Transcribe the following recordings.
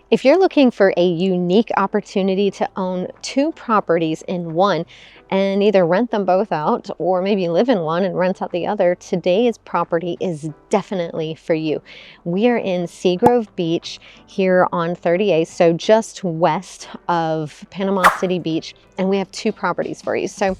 If you're looking for a unique opportunity to own two properties in one and either rent them both out or maybe live in one and rent out the other, today's property is definitely for you. We are in Seagrove Beach here on 38, so just west of Panama City Beach, and we have two properties for you. So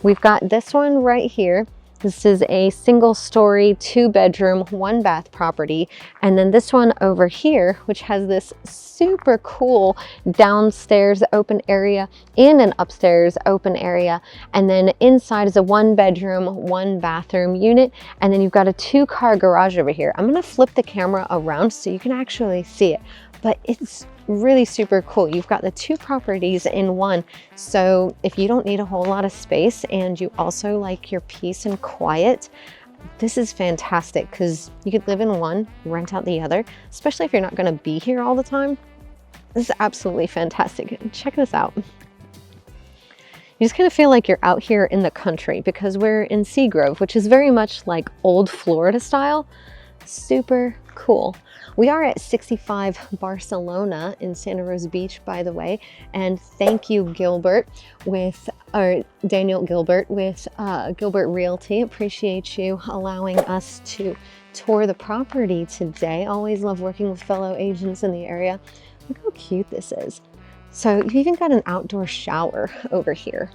we've got this one right here. This is a single story, 2-bedroom, 1-bath property. And then this one over here, which has this super cool downstairs open area and an upstairs open area. And then inside is a 1-bedroom, 1-bathroom unit. And then you've got a 2-car garage over here. I'm gonna flip the camera around so you can actually see it, but it's really super cool. You've got the two properties in one. So if you don't need a whole lot of space and you also like your peace and quiet, this is fantastic because you could live in one, rent out the other, especially if you're not going to be here all the time. This is absolutely fantastic. Check this out. You just kind of feel like you're out here in the country because we're in Seagrove, which is very much like old Florida style. Super cool. We are at 65 Barcelona in Santa Rosa Beach, by the way, and thank you Daniel Gilbert with Gilbert Realty. Appreciate you allowing us to tour the property today. Always love working with fellow agents in the area. Look how cute this is. So you've even got an outdoor shower over here.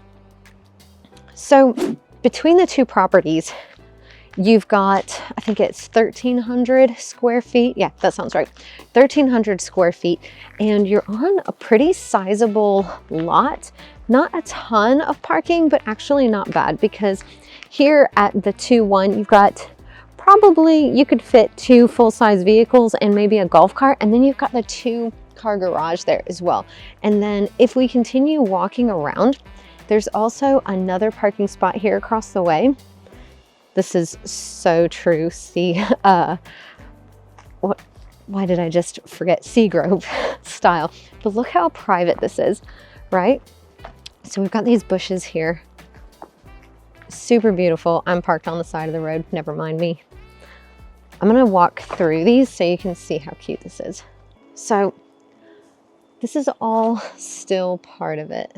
So between the two properties, you've got, I think it's 1,300 square feet. Yeah, that sounds right. 1,300 square feet. And you're on a pretty sizable lot. Not a ton of parking, but actually not bad because here at the 2-1, you've got probably, you could fit 2 full-size vehicles and maybe a golf cart. And then you've got the 2-car garage there as well. And then if we continue walking around, there's also another parking spot here across the way. This is so true. See, why did I just forget Seagrove style? But look how private this is, right? So we've got these bushes here. Super beautiful. I'm parked on the side of the road. Never mind me. I'm gonna walk through these so you can see how cute this is. So this is all still part of it.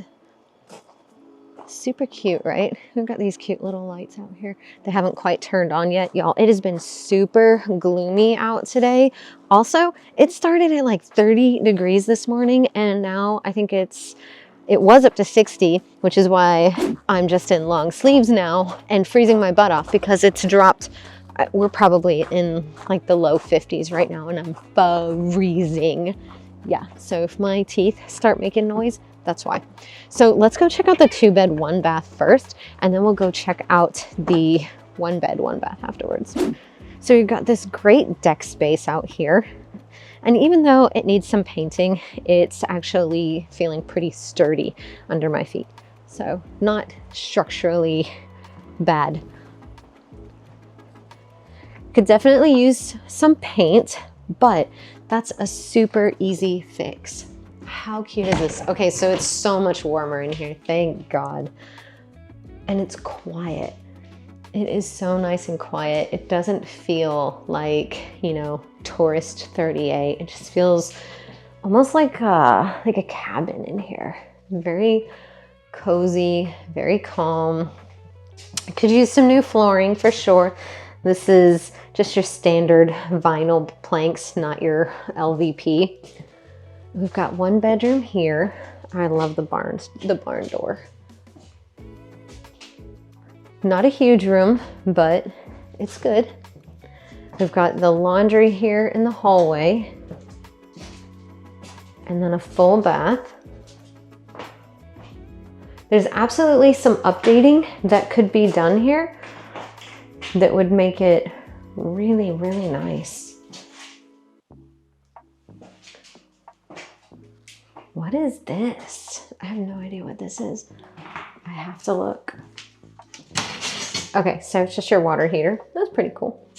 Super cute, right? We've got these cute little lights out here. They haven't quite turned on yet, y'all. It has been super gloomy out today. Also, it started at like 30 degrees this morning, and now I think it was up to 60, which is why I'm just in long sleeves now and freezing my butt off because it's dropped. We're probably in like the low 50s right now, and I'm freezing. Yeah, so if my teeth start making noise, that's why. So let's go check out the 2-bed, 1-bath first, and then we'll go check out the 1-bed, 1-bath afterwards. So you've got this great deck space out here. And even though it needs some painting, it's actually feeling pretty sturdy under my feet. So not structurally bad. Could definitely use some paint, but that's a super easy fix. How cute is this? Okay, so it's so much warmer in here, thank God. And it's quiet. It is so nice and quiet. It doesn't feel like, you know, tourist 38. It just feels almost like a cabin in here. Very cozy, very calm. I could use some new flooring for sure. This is just your standard vinyl planks, not your LVP. We've got 1 bedroom here. I love the barn door. Not a huge room, but it's good. We've got the laundry here in the hallway, and then a full bath. There's absolutely some updating that could be done here that would make it really, really nice. What is this? I have no idea what this is. I have to look. Okay, so it's just your water heater. That's pretty cool.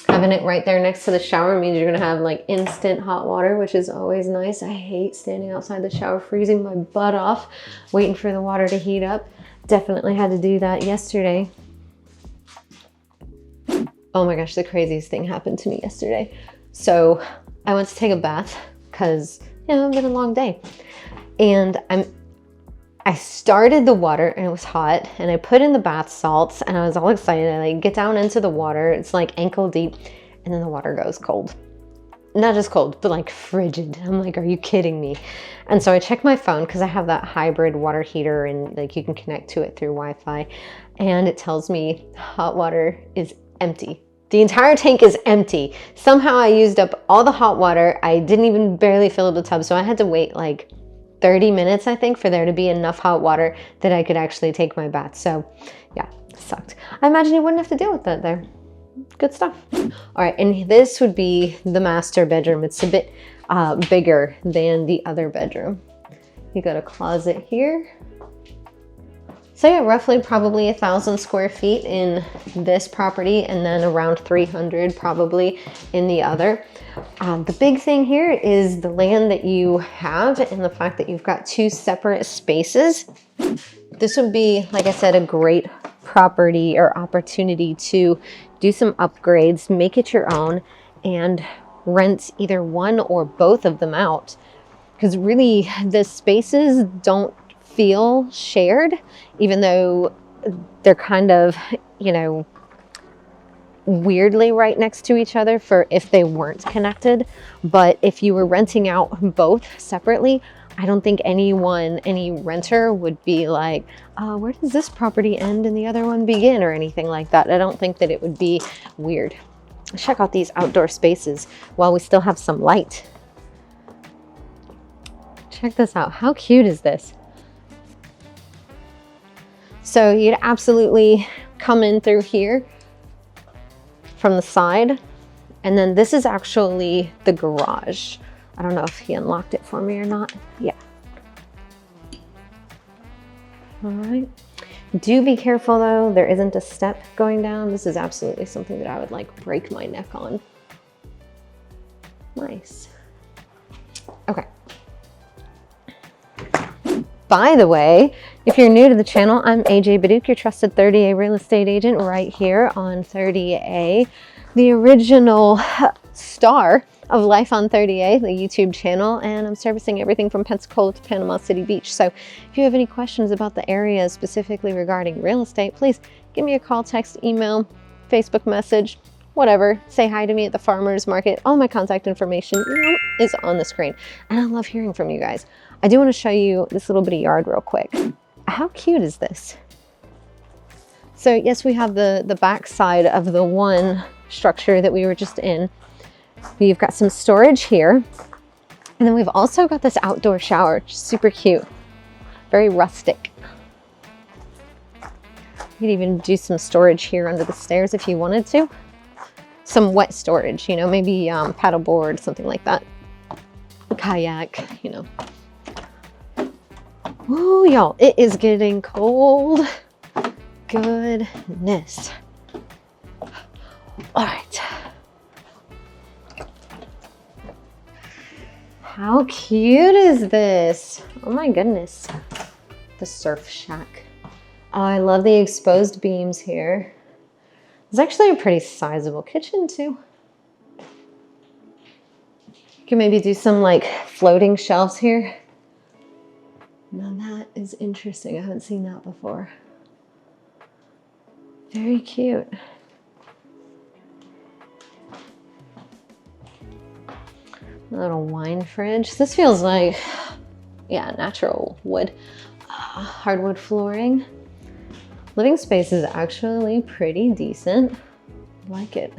Having it right there next to the shower means you're gonna have like instant hot water, which is always nice. I hate standing outside the shower, freezing my butt off, waiting for the water to heat up. Definitely had to do that yesterday. Oh my gosh, the craziest thing happened to me yesterday. So I went to take a bath because, you know, it's been a long day. And I started the water and it was hot, and I put in the bath salts and I was all excited. I like get down into the water. It's like ankle deep, and then the water goes cold. Not just cold, but like frigid. I'm like, are you kidding me? And so I checked my phone because I have that hybrid water heater and like you can connect to it through Wi-Fi, and it tells me hot water is empty. The entire tank is empty. Somehow I used up all the hot water. I didn't even barely fill up the tub, so I had to wait like 30 minutes, I think, for there to be enough hot water that I could actually take my bath. So yeah, it sucked. I imagine you wouldn't have to deal with that there. Good stuff. All right, and this would be the master bedroom. It's a bit bigger than the other bedroom. You got a closet here. So yeah, roughly probably 1,000 square feet in this property, and then around 300 probably in the other. The big thing here is the land that you have and the fact that you've got 2 separate spaces. This would be, like I said, a great property or opportunity to do some upgrades, make it your own, and rent either one or both of them out. Because really the spaces don't feel shared, even though they're kind of, you know, weirdly right next to each other for if they weren't connected. But if you were renting out both separately, I don't think any renter would be like, where does this property end and the other one begin, or anything like that. I don't think that it would be weird. Check out these outdoor spaces while we still have some light. Check this out. How cute is this? So you'd absolutely come in through here from the side, and then this is actually the garage. I don't know if he unlocked it for me or not. Yeah. All right. Do be careful though. There isn't a step going down. This is absolutely something that I would like break my neck on. Nice. Okay. By the way, if you're new to the channel, I'm AJ Baduke, your trusted 30A real estate agent right here on 30A, the original star of Life on 30A, the YouTube channel, and I'm servicing everything from Pensacola to Panama City Beach. So if you have any questions about the area specifically regarding real estate, please give me a call, text, email, Facebook message, whatever. Say hi to me at the farmer's market. All my contact information is on the screen. And I love hearing from you guys. I do want to show you this little bitty yard real quick. How cute is this? So yes, we have the back side of the one structure that we were just in. We've got some storage here. And then we've also got this outdoor shower, which is super cute. Very rustic. You could even do some storage here under the stairs if you wanted to. Some wet storage, you know, maybe paddleboard, something like that. A kayak, you know. Ooh, y'all, it is getting cold. Goodness. All right. How cute is this? Oh my goodness. The surf shack. Oh, I love the exposed beams here. It's actually a pretty sizable kitchen too. You can maybe do some like floating shelves here. Now that is interesting. I haven't seen that before. Very cute. A little wine fridge. This feels like, yeah, natural wood. Hardwood flooring. Living space is actually pretty decent. I like it.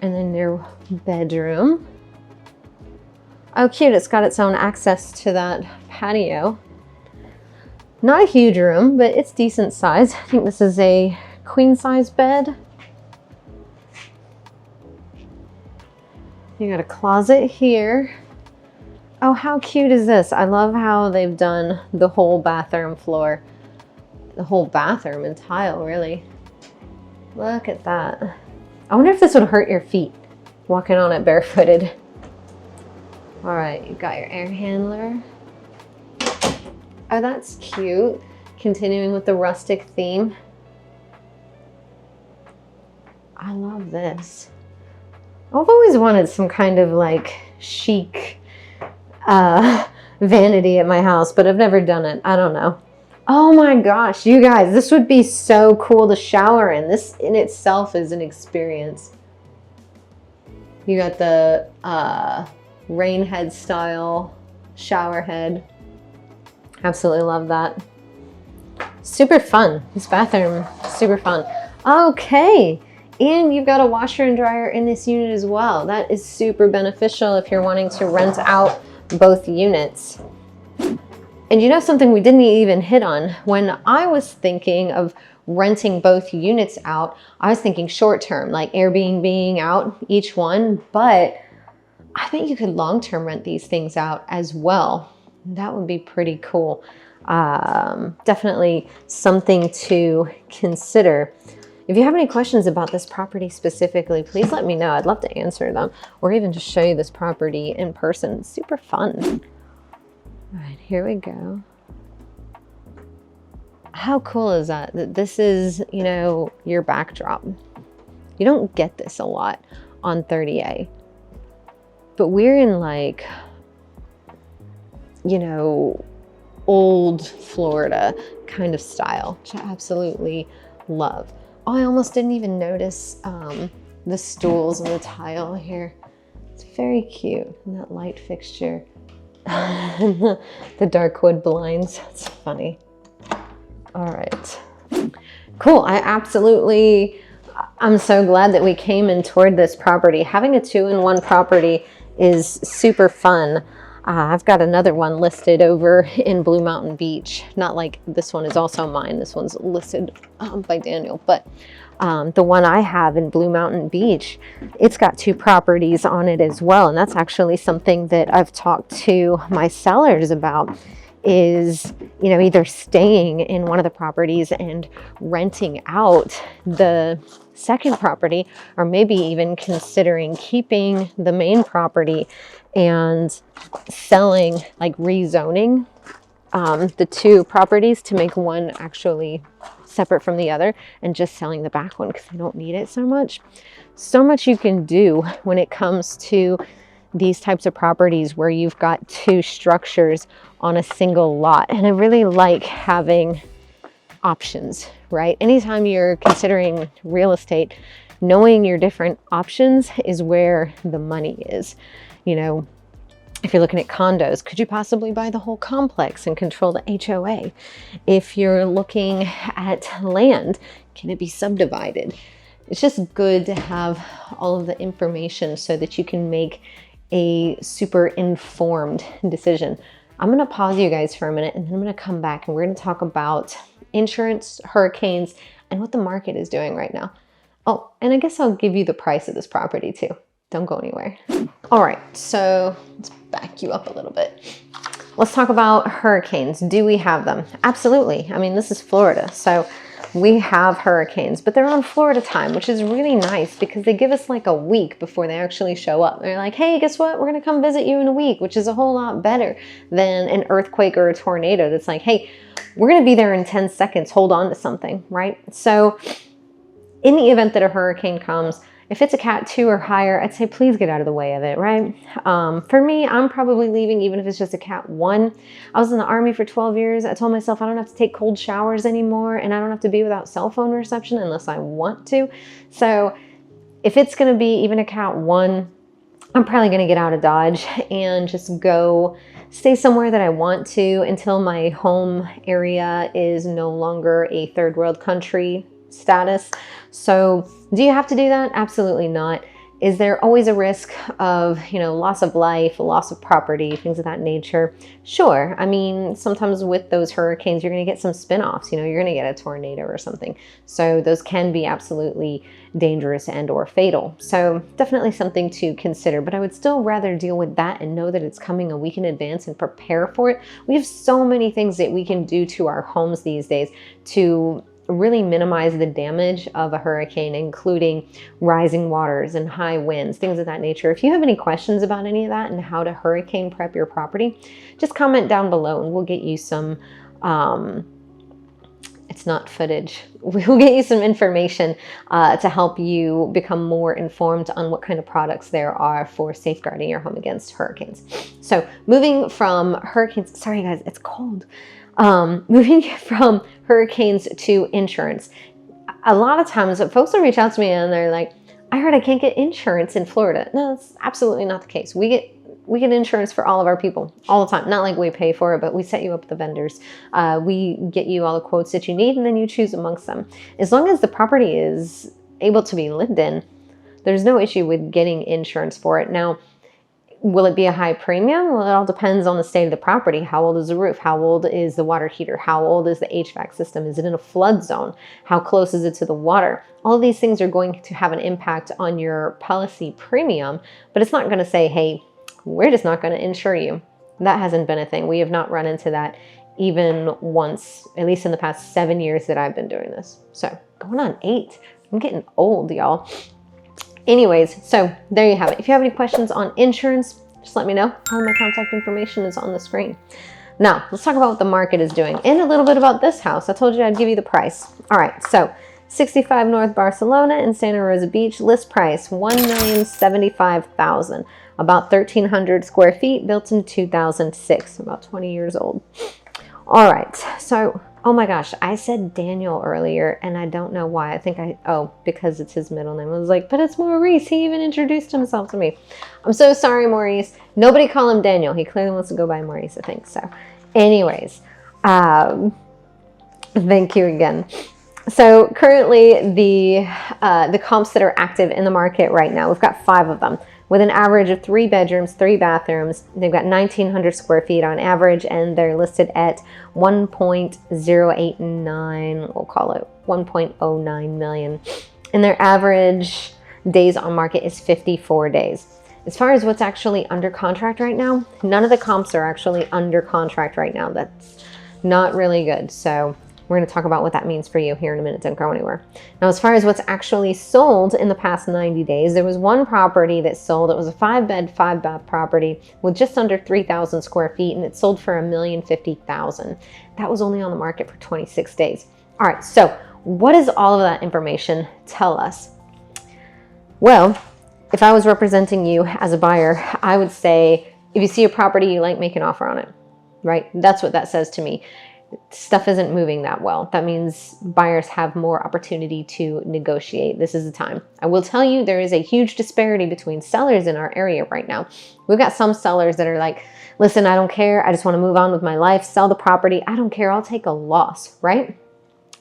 And then your bedroom. Oh, cute. It's got its own access to that patio. Not a huge room, but it's decent size. I think this is a queen size bed. You got a closet here. Oh, how cute is this? I love how they've done the whole bathroom floor. The whole bathroom in tile, really. Look at that. I wonder if this would hurt your feet, walking on it barefooted. All right, you've got your air handler. Oh, that's cute. Continuing with the rustic theme. I love this. I've always wanted some kind of like chic vanity at my house, but I've never done it. I don't know. Oh my gosh, you guys, this would be so cool to shower in. This in itself is an experience. You got the rain head style shower head. Absolutely love that. Super fun. This bathroom, super fun. Okay, and you've got a washer and dryer in this unit as well. That is super beneficial if you're wanting to rent out both units. And you know something we didn't even hit on? When I was thinking of renting both units out, I was thinking short term, like Airbnb out each one, but I think you could long-term rent these things out as well. That would be pretty cool. Definitely something to consider. If you have any questions about this property specifically, please let me know. I'd love to answer them, or even just show you this property in person. It's super fun. All right, here we go. How cool is that? That this is, you know, your backdrop. You don't get this a lot on 30A, but we're in like, you know, old Florida kind of style, which I absolutely love. Oh, I almost didn't even notice the stools and the tile here. It's very cute. And that light fixture. The dark wood blinds. It's funny. All right. Cool. I'm so glad that we came and toured this property. Having a 2-in-1 property is super fun. I've got another one listed over in Blue Mountain Beach. Not like this one is also mine. This one's listed by Daniel, but the one I have in Blue Mountain Beach, it's got 2 properties on it as well. And that's actually something that I've talked to my sellers about, is, you know, either staying in one of the properties and renting out the second property, or maybe even considering keeping the main property and selling, like rezoning the 2 properties to make one actually separate from the other, and just selling the back one because I don't need it so much. So much you can do when it comes to these types of properties where you've got 2 structures on a single lot. And I really like having options, right? Anytime you're considering real estate, knowing your different options is where the money is. You know, if you're looking at condos, could you possibly buy the whole complex and control the HOA? If you're looking at land, can it be subdivided? It's just good to have all of the information so that you can make a super informed decision. I'm going to pause you guys for a minute, and then I'm going to come back and we're going to talk about insurance, hurricanes, and what the market is doing right now. Oh, and I guess I'll give you the price of this property too. Don't go anywhere. All right, so let's back you up a little bit. Let's talk about hurricanes. Do we have them? Absolutely. I mean, this is Florida, so we have hurricanes, but they're on Florida time, which is really nice because they give us like a week before they actually show up. They're like, hey, guess what? We're going to come visit you in a week, which is a whole lot better than an earthquake or a tornado that's like, hey, we're going to be there in 10 seconds. Hold on to something, right? So in the event that a hurricane comes, if it's a Cat 2 or higher, I'd say please get out of the way of it, right? For me, I'm probably leaving even if it's just a Cat 1. I was in the Army for 12 years. I told myself I don't have to take cold showers anymore, and I don't have to be without cell phone reception unless I want to. So if it's going to be even a Cat 1, I'm probably going to get out of Dodge and just go stay somewhere that I want to until my home area is no longer a third world country status. So do you have to do that? Absolutely not. Is there always a risk of, loss of life, loss of property, things of that nature? Sure. I mean, sometimes with those hurricanes, you're going to get some spin-offs. You're going to get a tornado or something. So those can be absolutely dangerous and or fatal. So definitely something to consider, but I would still rather deal with that and know that it's coming a week in advance and prepare for it. We have so many things that we can do to our homes these days to really minimize the damage of a hurricane, including rising waters and high winds, things of that nature. If you have any questions about any of that and how to hurricane prep your property, just comment down below and we'll get you some It's not footage. We'll get you some information to help you become more informed on what kind of products there are for safeguarding your home against hurricanes. So moving from hurricanes, sorry guys, it's cold. Moving from hurricanes to insurance. A lot of times folks will reach out to me and they're like, I heard I can't get insurance in Florida. No, that's absolutely not the case. We get insurance for all of our people all the time. Not like we pay for it, but we set you up with the vendors. We get you all the quotes that you need, and then you choose amongst them. As long as the property is able to be lived in, there's no issue with getting insurance for it. Now, will it be a high premium? Well, it all depends on the state of the property. How old is the roof? How old is the water heater? How old is the HVAC system? Is it in a flood zone? How close is it to the water? All of these things are going to have an impact on your policy premium, but it's not going to say, hey, we're just not going to insure you. That hasn't been a thing. We have not run into that even once, at least in the past 7 years that I've been doing this. So going on 8. I'm getting old, y'all. Anyways, so there you have it. If you have any questions on insurance, just let me know. All my contact information is on the screen. Now, let's talk about what the market is doing and a little bit about this house. I told you I'd give you the price. All right, so 65 North Barcelona in Santa Rosa Beach, list price $1,075,000. About 1,300 square feet, built in 2006, about 20 years old. All right, so, oh my gosh, I said Daniel earlier, and I don't know why. I think because it's his middle name. I was like, but it's Maurice. He even introduced himself to me. I'm so sorry, Maurice. Nobody call him Daniel. He clearly wants to go by Maurice, I think. So anyways, thank you again. So currently the comps that are active in the market right now, we've got 5 of them, with an average of 3 bedrooms, 3 bathrooms. They've got 1,900 square feet on average, and they're listed at 1.089, we'll call it 1.09 million. And their average days on market is 54 days. As far as what's actually under contract right now, none of the comps are actually under contract right now. That's not really good. So we're going to talk about what that means for you here in a minute. Don't go anywhere. Now, as far as what's actually sold in the past 90 days, there was one property that sold. It was a 5-bed, 5-bath property with just under 3,000 square feet, and it sold for $1,050,000. That was only on the market for 26 days. All right, so what does all of that information tell us? Well, if I was representing you as a buyer, I would say, if you see a property you like, make an offer on it, right? That's what that says to me. Stuff isn't moving that well. That means buyers have more opportunity to negotiate. This is the time. I will tell you, there is a huge disparity between sellers in our area right now. We've got some sellers that are like, listen, I don't care. I just want to move on with my life, sell the property. I don't care. I'll take a loss, right?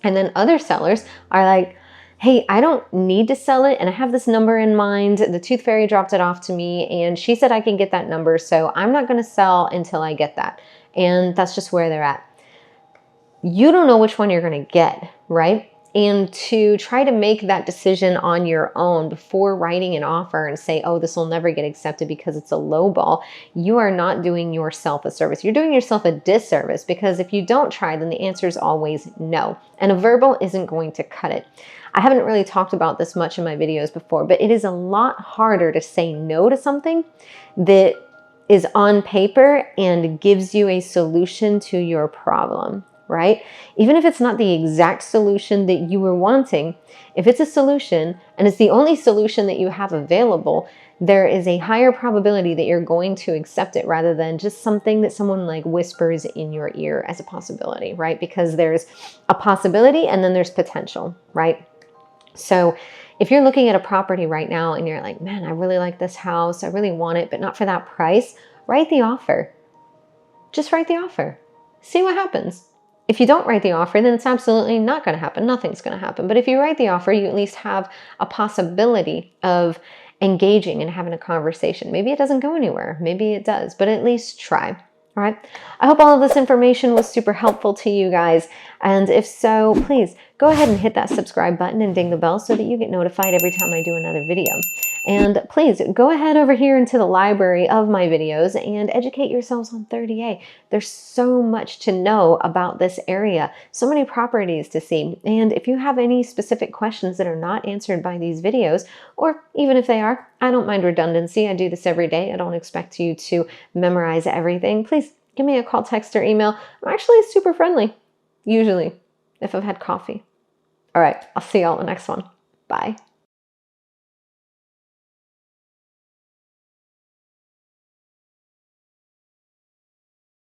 And then other sellers are like, hey, I don't need to sell it, and I have this number in mind. The Tooth Fairy dropped it off to me, and she said I can get that number, so I'm not going to sell until I get that. And that's just where they're at. You don't know which one you're going to get, right? And to try to make that decision on your own before writing an offer and say, oh, this will never get accepted because it's a low ball, you are not doing yourself a service. You're doing yourself a disservice, because if you don't try, then the answer is always no. And a verbal isn't going to cut it. I haven't really talked about this much in my videos before, but it is a lot harder to say no to something that is on paper and gives you a solution to your problem, right? Even if it's not the exact solution that you were wanting, if it's a solution and it's the only solution that you have available, there is a higher probability that you're going to accept it rather than just something that someone like whispers in your ear as a possibility, right? Because there's a possibility and then there's potential, right? So if you're looking at a property right now and you're like, man, I really like this house, I really want it, but not for that price, write the offer. Just write the offer. See what happens. If you don't write the offer, then it's absolutely not going to happen. Nothing's going to happen. But if you write the offer, you at least have a possibility of engaging and having a conversation. Maybe it doesn't go anywhere. Maybe it does, but at least try. All right. I hope all of this information was super helpful to you guys. And if so, please go ahead and hit that subscribe button and ding the bell so that you get notified every time I do another video. And please go ahead over here into the library of my videos and educate yourselves on 30A. There's so much to know about this area, so many properties to see. And if you have any specific questions that are not answered by these videos, or even if they are, I don't mind redundancy. I do this every day. I don't expect you to memorize everything. Please give me a call, text, or email. I'm actually super friendly, usually. if I've had coffee. All right, I'll see y'all in the next one. Bye.